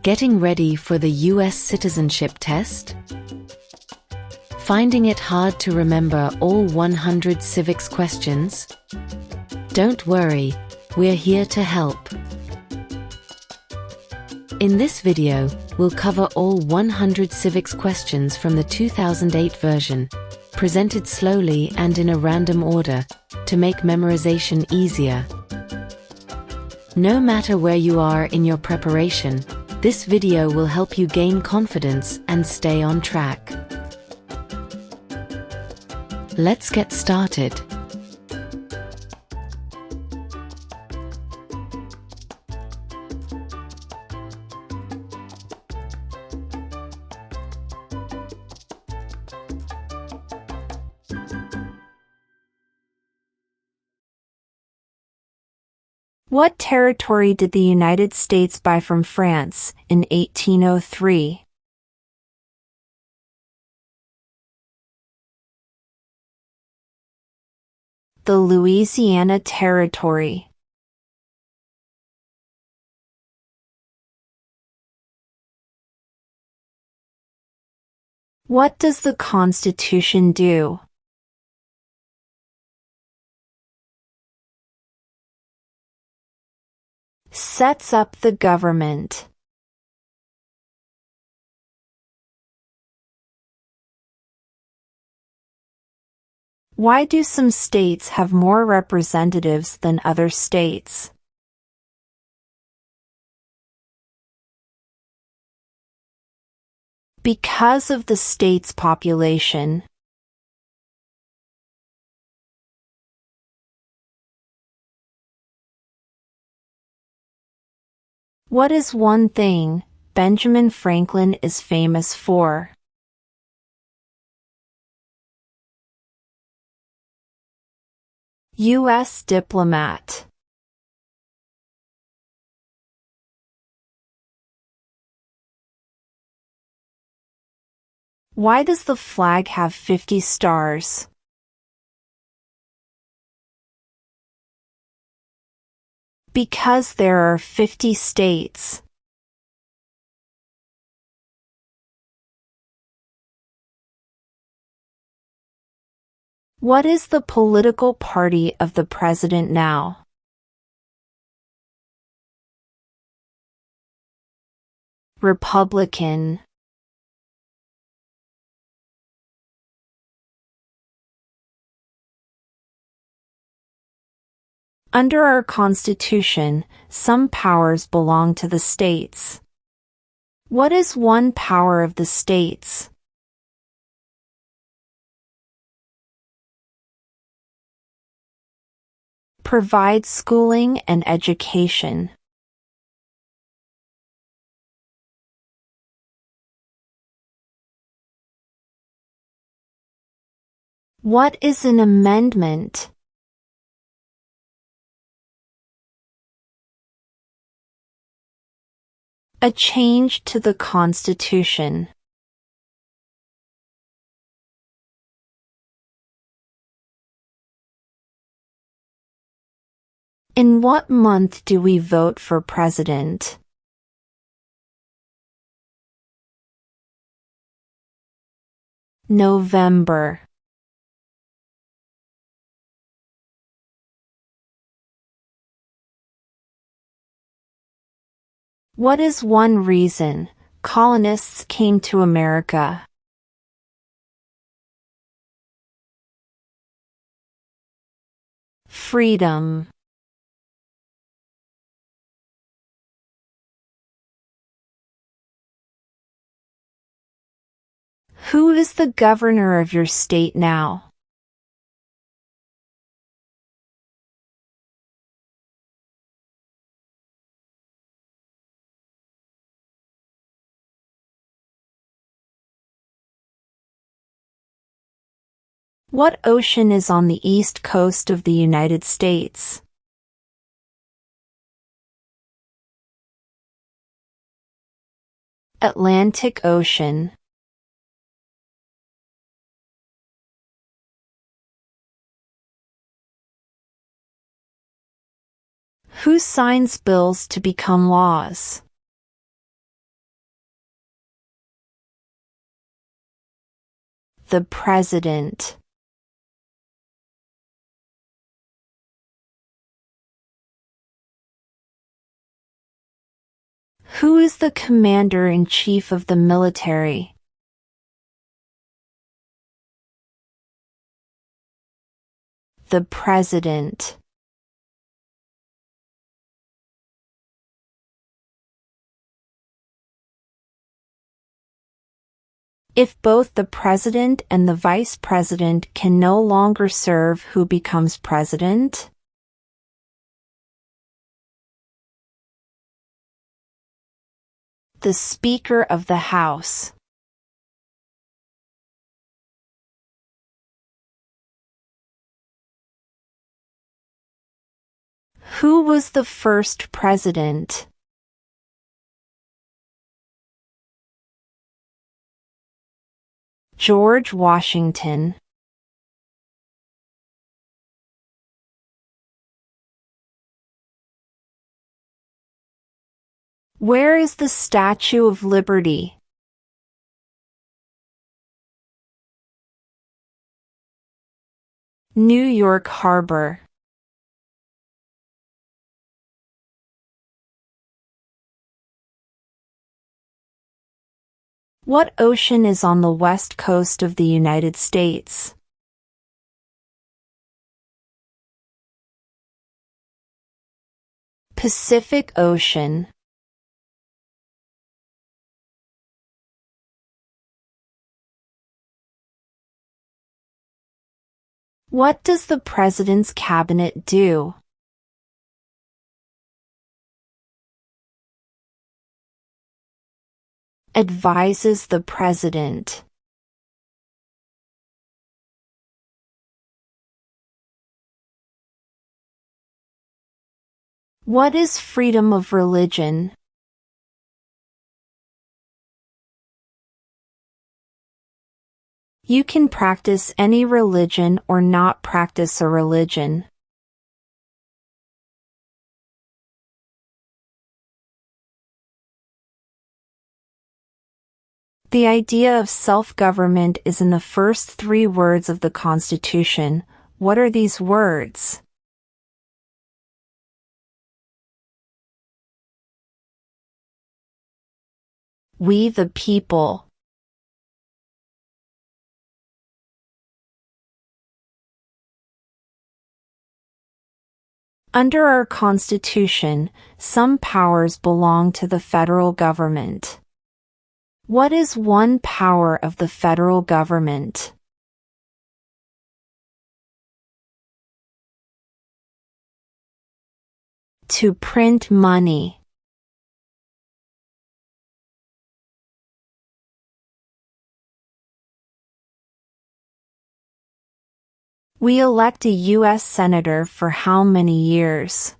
Getting ready for the US Citizenship Test? Finding it hard to remember all 100 civics questions? Don't worry, we're here to help. In this video, we'll cover all 100 civics questions from the 2008 version, presented slowly and in a random order, to make memorization easier. No matter where you are in your preparation, this video will help you gain confidence and stay on track. Let's get started. What territory did the United States buy from France in 1803? The Louisiana Territory. What does the Constitution do? Sets up the government. Why do some states have more representatives than other states? Because of the state's population. What is one thing Benjamin Franklin is famous for? U.S. diplomat. Why does the flag have 50 stars? Because there are 50 states. What is the political party of the president now? Republican. Under our Constitution, some powers belong to the states. What is one power of the states? Provide schooling and education. What is an amendment? A change to the Constitution. In what month do we vote for president? November. What is one reason colonists came to America? Freedom. Who is the governor of your state now? What ocean is on the east coast of the United States? Atlantic Ocean. Who signs bills to become laws? The President. Who is the Commander-in-Chief of the military? The President. If both the President and the Vice President can no longer serve, who becomes President? The Speaker of the House. Who was the first president? George Washington. Where is the Statue of Liberty? New York Harbor. What ocean is on the west coast of the United States? Pacific Ocean. What does the President's Cabinet do? Advises the President. What is freedom of religion? You can practice any religion or not practice a religion. The idea of self-government is in the first 3 words of the Constitution. What are these words? We the people. Under our Constitution, some powers belong to the federal government. What is one power of the federal government? To print money. We elect a U.S. Senator for how many years?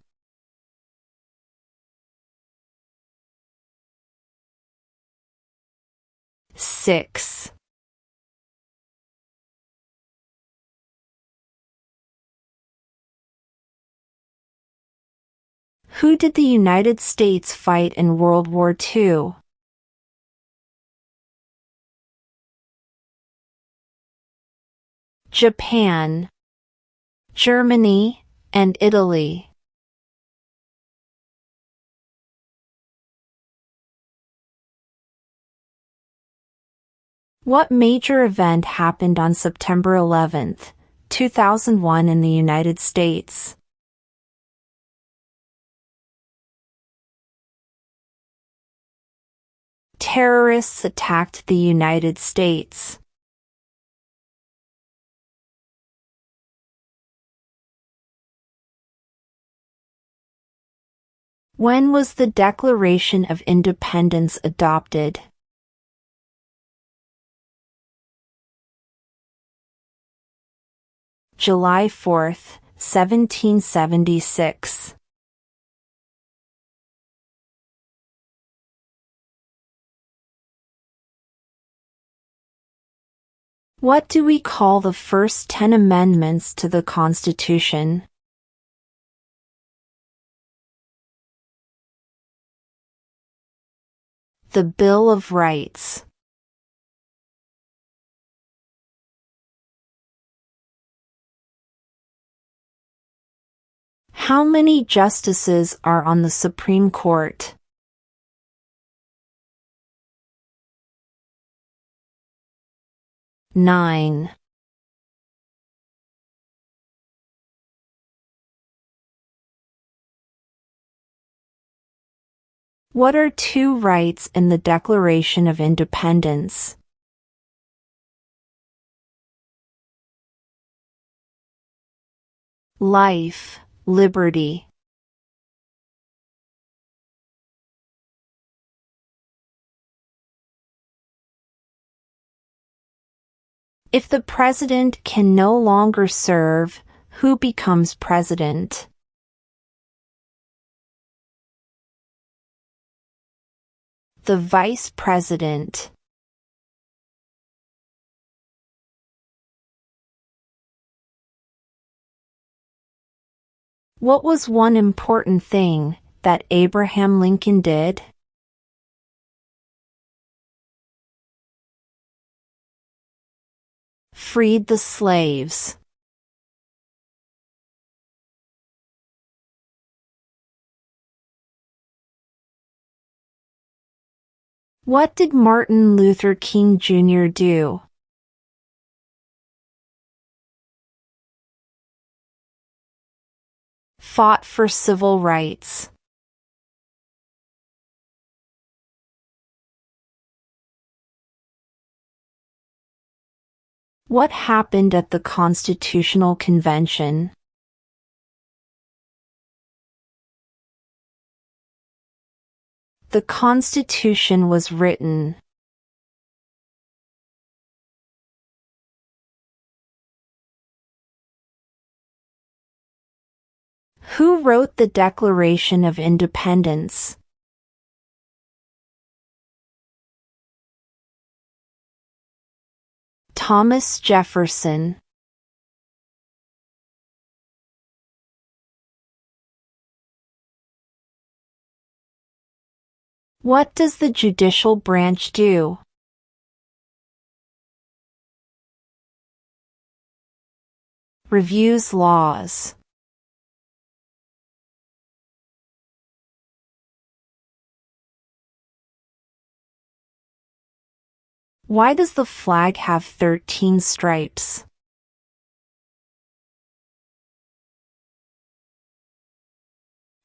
Six. Who did the United States fight in World War II? Japan, Germany, and Italy. What major event happened on September 11, 2001 in the United States? Terrorists attacked the United States. When was the Declaration of Independence adopted? July 4, 1776. What do we call the first 10 amendments to the Constitution? The Bill of Rights. How many justices are on the Supreme Court? 9. What are two rights in the Declaration of Independence? Life, liberty. If the president can no longer serve, who becomes president? The vice president. What was one important thing that Abraham Lincoln did? Freed the slaves. What did Martin Luther King Jr. do? Fought for civil rights. What happened at the Constitutional Convention? The Constitution was written. Who wrote the Declaration of Independence? Thomas Jefferson. What does the judicial branch do? Reviews laws. Why does the flag have 13 stripes?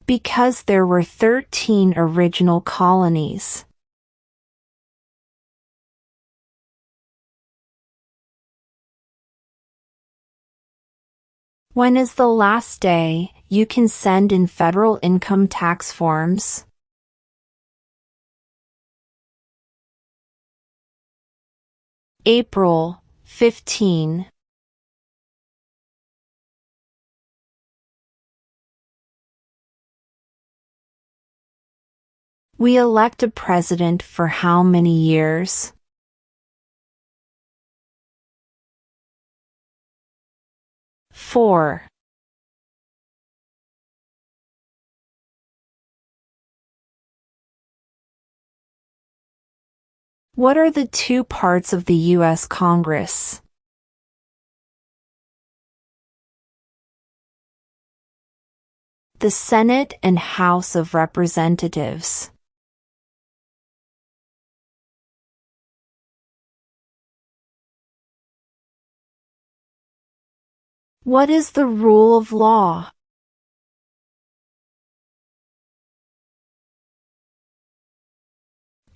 Because there were 13 original colonies. When is the last day you can send in federal income tax forms? April 15. We elect a president for how many years? 4. What are the two parts of the U.S. Congress? The Senate and House of Representatives. What is the rule of law?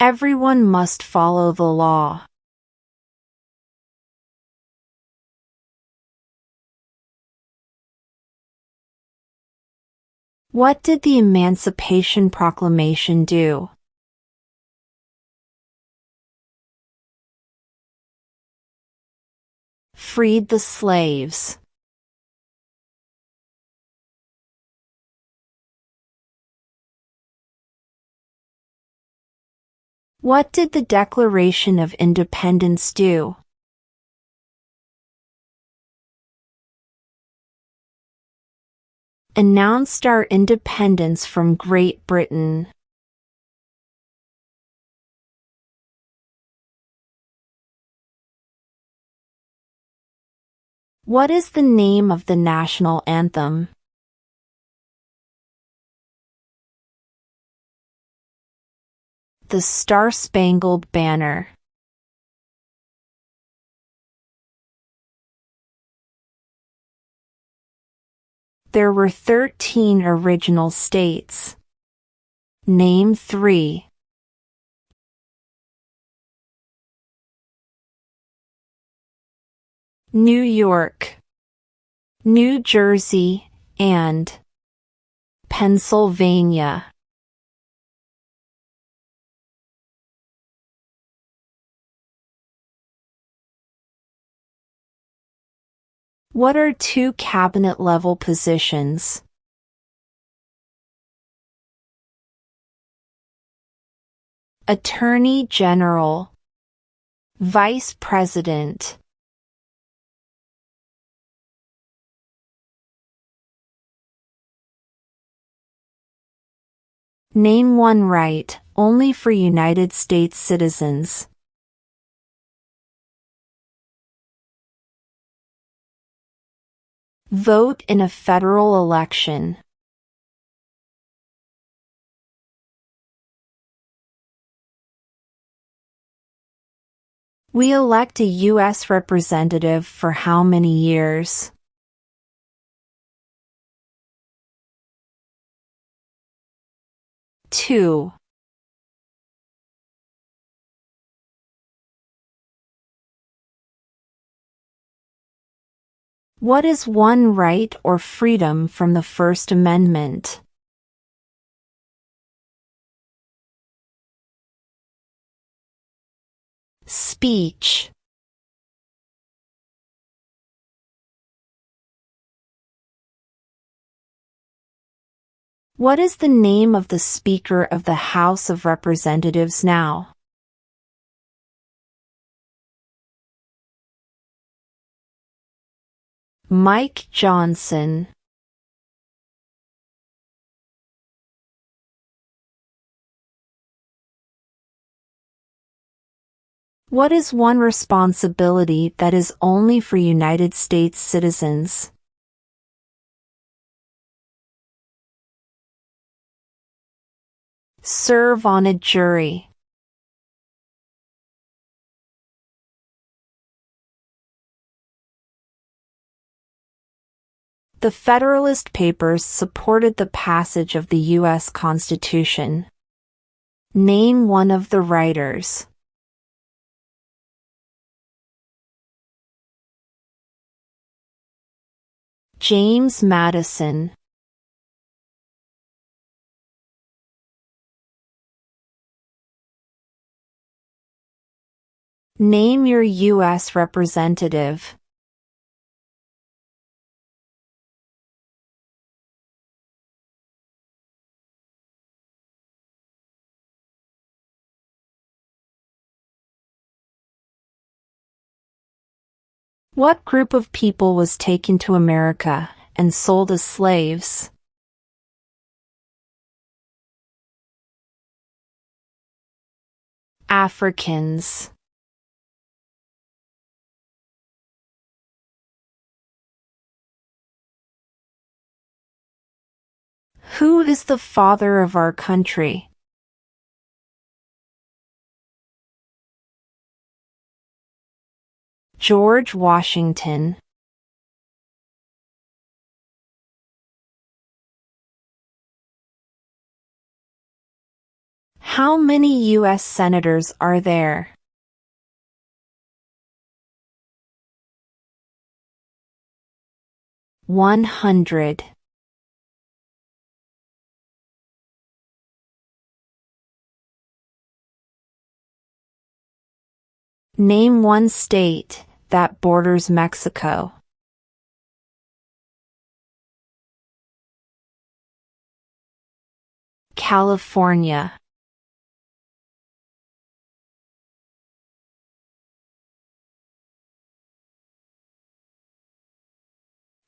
Everyone must follow the law. What did the Emancipation Proclamation do? Freed the slaves. What did the Declaration of Independence do? Announced our independence from Great Britain. What is the name of the national anthem? the Star-Spangled Banner? There were 13 original states. Name 3. New York, New Jersey, and Pennsylvania. What are 2 cabinet-level positions? Attorney General, Vice President. Name 1 right, only for United States citizens. Vote in a federal election. We elect a U.S. representative for how many years? Two. What is one right or freedom from the First Amendment? Speech. What is the name of the Speaker of the House of Representatives now? Mike Johnson. What is one responsibility that is only for United States citizens? Serve on a jury. The Federalist Papers supported the passage of the U.S. Constitution. Name one of the writers. James Madison. Name your U.S. representative. What group of people was taken to America and sold as slaves? Africans. Who is the father of our country? George Washington. How many U.S. senators are there? 100. Name one state that borders Mexico. California.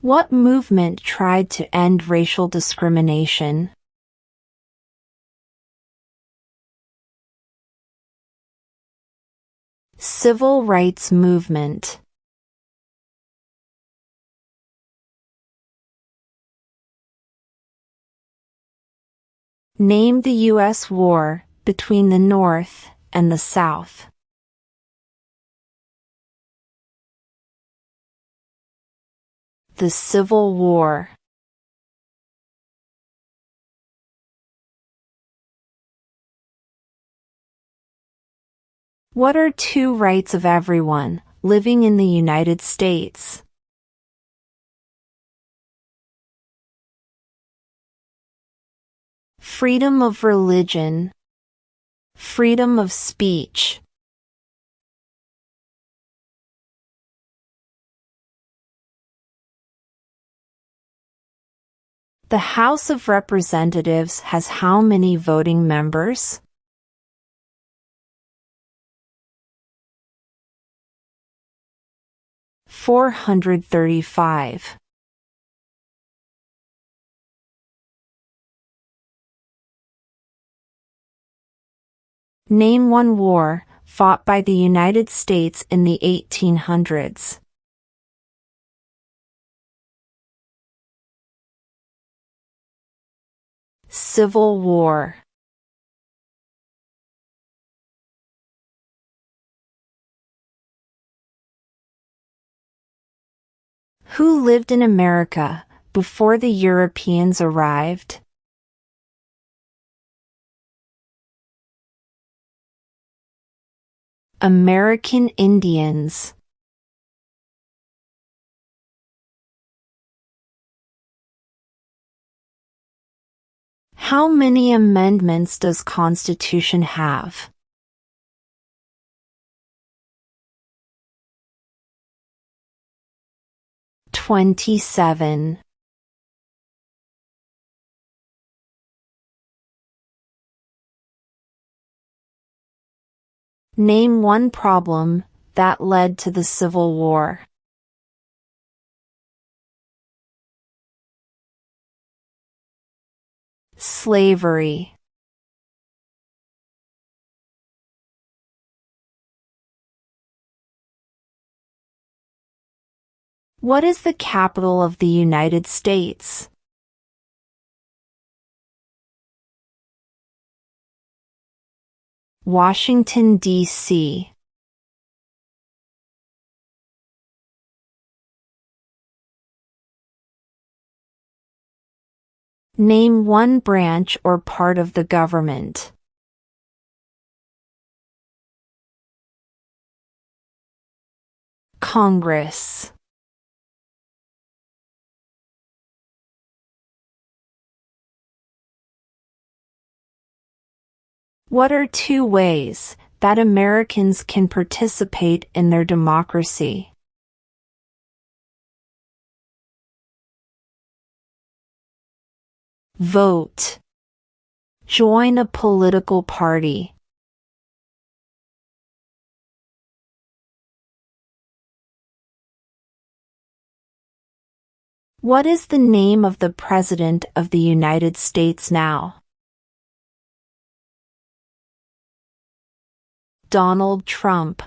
What movement tried to end racial discrimination? Civil rights movement. Name the U.S. war between the North and the South? The Civil War. What are two rights of everyone living in the United States? Freedom of religion, freedom of speech. The House of Representatives has how many voting members? 435. Name one war fought by the United States in the 1800s. Civil War. Who lived in America before the Europeans arrived? American Indians. How many amendments does Constitution have? 27. Name one problem that led to the Civil War. Slavery. What is the capital of the United States? Washington, D.C. Name one branch or part of the government. Congress. What are two ways that Americans can participate in their democracy? Vote. Join a political party. What is the name of the President of the United States now? Donald Trump.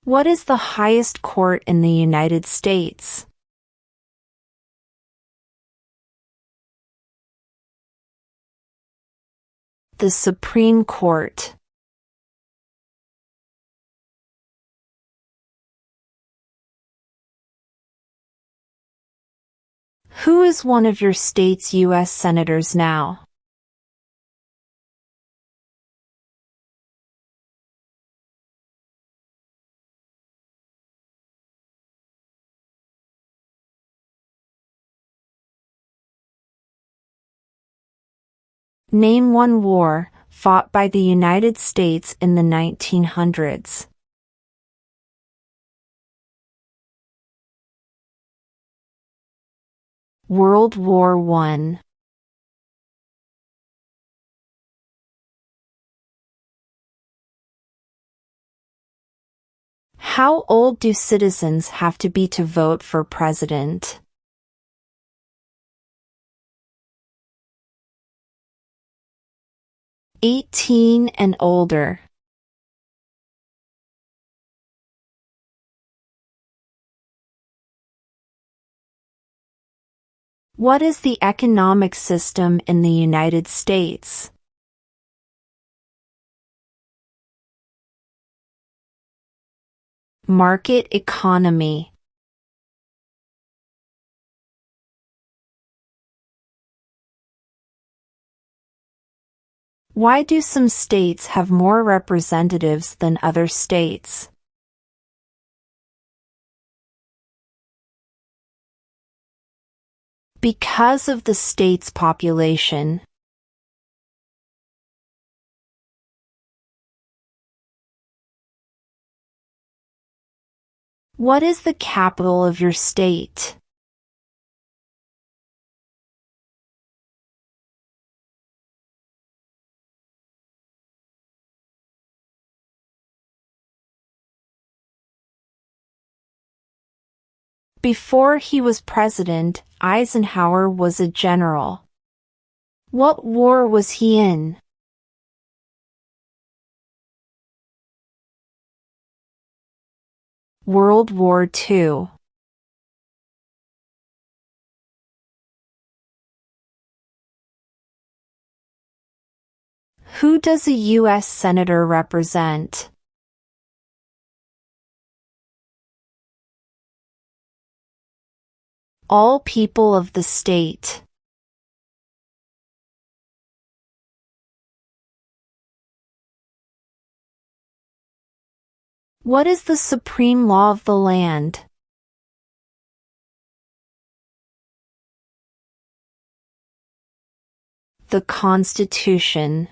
What is the highest court in the United States? The Supreme Court. Who is one of your state's U.S. senators now? Name one war fought by the United States in the 1900s. World War I. How old do citizens have to be to vote for president? 18 and older. What is the economic system in the United States? Market economy. Why do some states have more representatives than other states? Because of the state's population. What is the capital of your state? Before he was president, Eisenhower was a general. What war was he in? World War II. Who does a U.S. Senator represent? All people of the state. What is the supreme law of the land? The Constitution.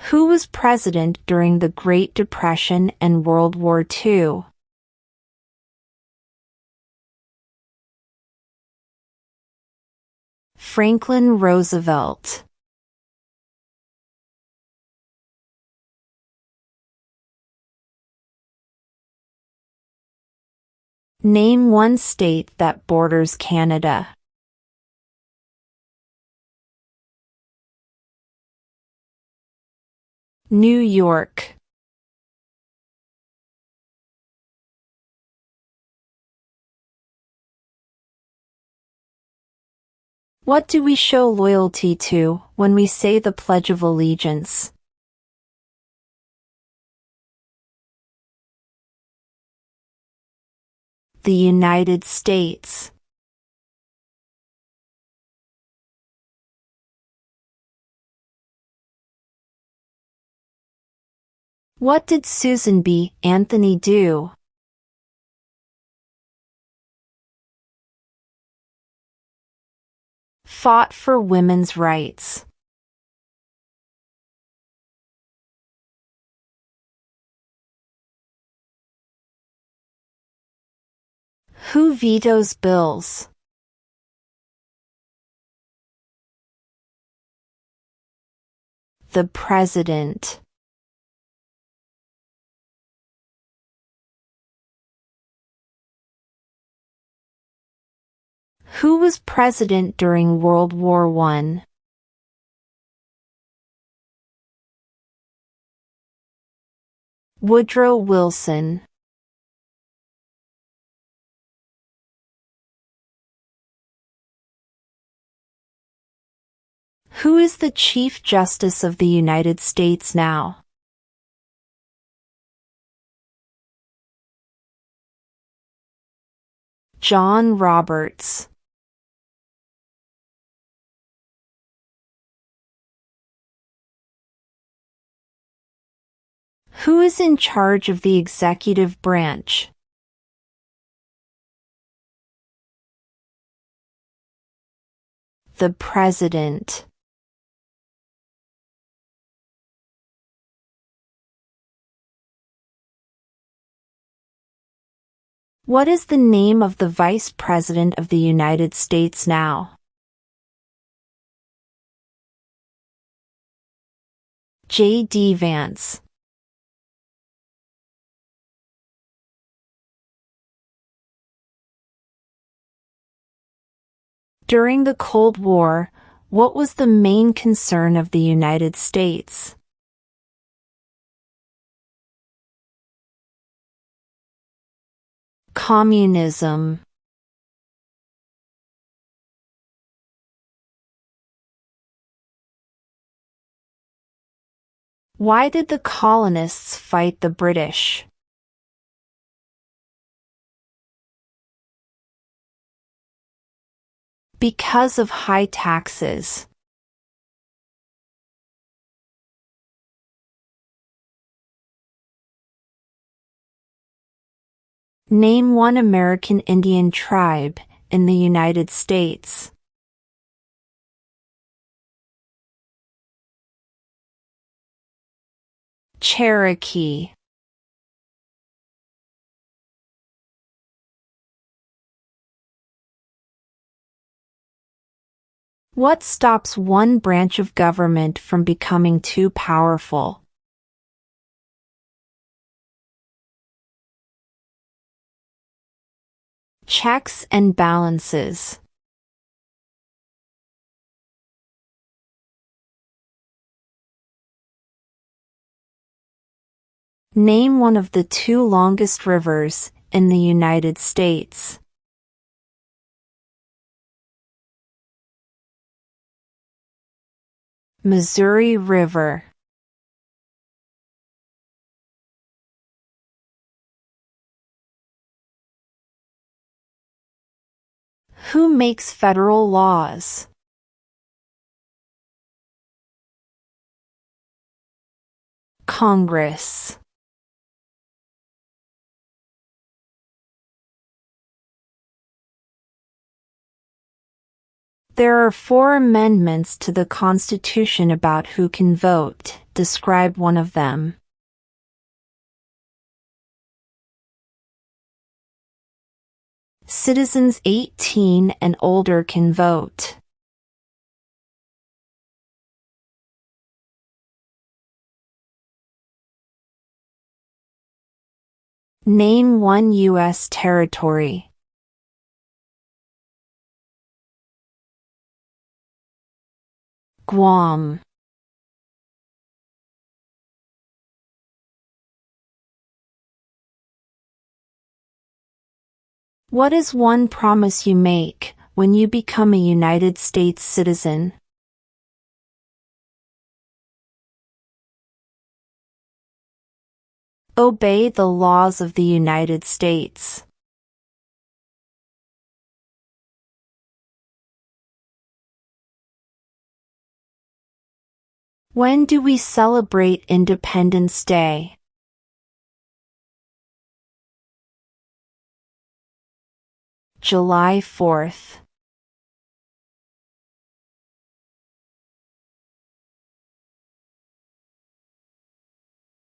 Who was president during the Great Depression and World War II? Franklin Roosevelt. Name one state that borders Canada. New York. What do we show loyalty to when we say the Pledge of Allegiance? The United States. What did Susan B. Anthony do? Fought for women's rights. Who vetoes bills? The President. Who was president during World War I? Woodrow Wilson. Who is the Chief Justice of the United States now? John Roberts. Who is in charge of the executive branch? The President. What is the name of the Vice President of the United States now? J.D. Vance. During the Cold War, what was the main concern of the United States? Communism. Why did the colonists fight the British? Because of high taxes. Name one American Indian tribe in the United States. Cherokee. What stops one branch of government from becoming too powerful? Checks and balances. Name one of the two longest rivers in the United States. Missouri River. Who makes federal laws? Congress. There are 4 amendments to the Constitution about who can vote. Describe one of them. Citizens 18 and older can vote. Name one U.S. territory. Guam. What is one promise you make when you become a United States citizen? Obey the laws of the United States. When do we celebrate Independence Day? July 4th.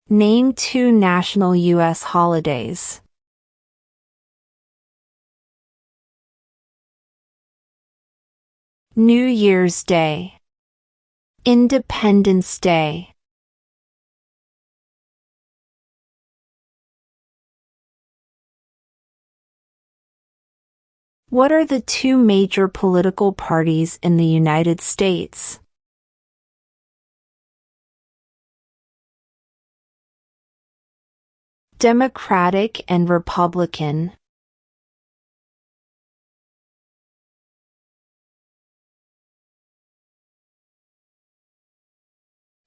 Name 2 national U.S. holidays. New Year's Day. Independence Day. What are the 2 major political parties in the United States? Democratic and Republican.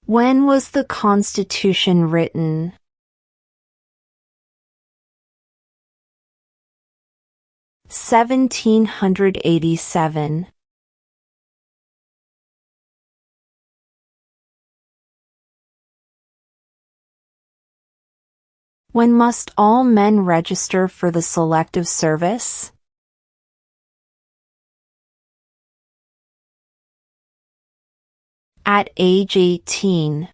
When was the Constitution written? (1787). When must all men register for the Selective Service? At age 18.